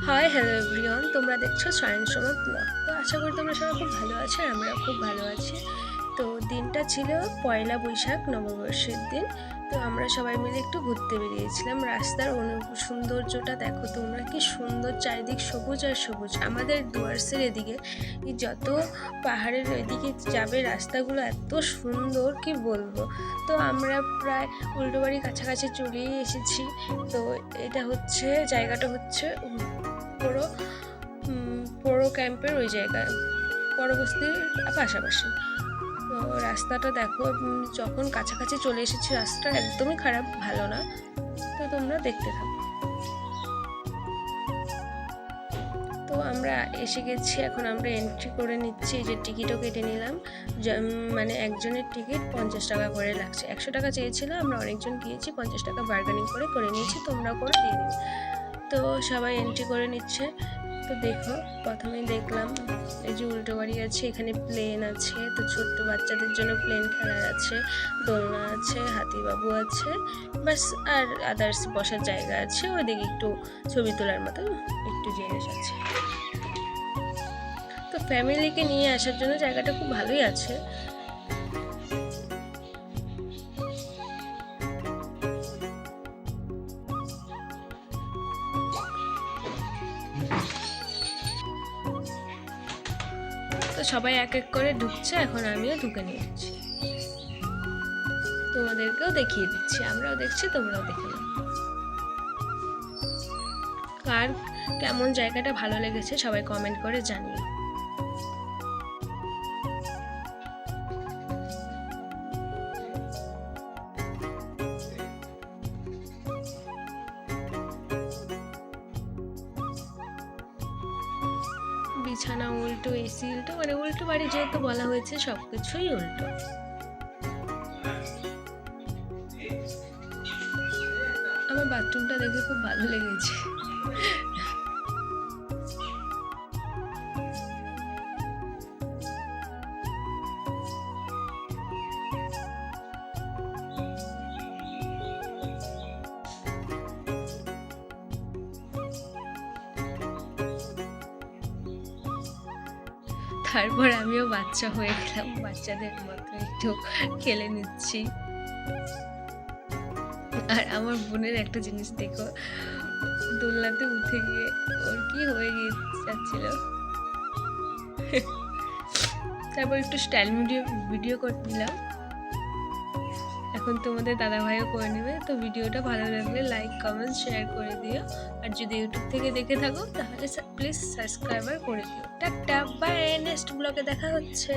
Hi hello everyone, তোমরা দেখছো Sayan Soma blog. তো আশা করি তোমরা সবাই খুব ভালো আছো আর আমরা খুব ভালো আছি। তো দিনটা ছিল পয়লা বৈশাখ, নববর্ষের দিন। তো আমরা সবাই মিলে একটু ঘুরতে বেরিয়েছিলাম। রাস্তার সৌন্দর্যটা দেখো তোমরা, কি সুন্দর, চারিদিক সবুজ আর সবুজ। আমাদের ডুয়ার্সের এদিকে যত পাহাড়ের এদিকে যাবে রাস্তাগুলো এত সুন্দর, কি বলবো। তো আমরা প্রায় উল্টোবাড়ির কাছাকাছি চলেই এসেছি। তো এটা হচ্ছে, জায়গাটা হচ্ছে পুরো পুরো ক্যাম্পের ওই জায়গায়, পরবস্তির পাশাপাশি। তো রাস্তাটা দেখো, যখন কাছাকাছি চলে এসেছি রাস্তাটা একদমই খারাপ, ভালো না। তো তোমরা দেখতে থাকো। তো আমরা এসে গেছি, এখন আমরা এন্ট্রি করে নিচ্ছি। যে টিকিটও কেটে নিলাম, মানে একজনের টিকিট 50 টাকা করে লাগছে। 100 টাকা চেয়েছিল, আমরা অনেকজন গিয়েছি, 50 টাকা বার্গেনিং করে নিয়েছি, তোমরাও করে দিয়ে দিন। তো সবাই এন্ট্রি করে নিচ্ছে। তো দেখো, প্রথমেই দেখলাম এই যে উল্টো বাড়ি আছে, এখানে প্লেন আছে। তো ছোট্ট বাচ্চাদের জন্য প্লেন খেলার আছে, দোলনা আছে, হাতিবাবু আছে, বাস। আর আদার্স বসার জায়গা আছে, ওইদিকে একটু ছবি তোলার মতো একটু জিনিস আছে। তো ফ্যামিলিকে নিয়ে আসার জন্য জায়গাটা খুব ভালোই আছে। তো সবাই এক এক করে ঢুকছে, এখন আমিও ঢুকে নিয়েছি, তোমাদেরকেও দেখিয়ে দিচ্ছি। আমরাও দেখছি, তোমরাও দেখে নাও। কার কেমন জায়গাটা ভালো লেগেছে সবাই কমেন্ট করে জানিও। বিছানা উল্টো, এসি উল্টো, মানে উল্টো বাড়ি যেহেতু বলা হয়েছে সবকিছুই উল্টো। আমার বাথরুমটা দেখে খুব ভালো লেগেছে। তারপর আমিও বাচ্চা হয়ে গেলাম, বাচ্চাদের মতো একটু খেলে নিচ্ছি। আর আমার বোনের একটা জিনিস দেখো, দোলনাতে উঠে গিয়ে ওর কি হয়ে যাচ্ছিল। তারপর একটু স্টাইল ভিডিও করে নিলাম। এখন তোমাদের দাদাভাইও করে নেবে। তো ভিডিওটা ভালো লাগলে লাইক, কমেন্ট, শেয়ার করে দিও। আর যদি ইউটিউব থেকে দেখে থাকো তাহলে প্লিজ সাবস্ক্রাইবার করে দিও। টাটা, বাই, নেক্সট ব্লগে দেখা হচ্ছে।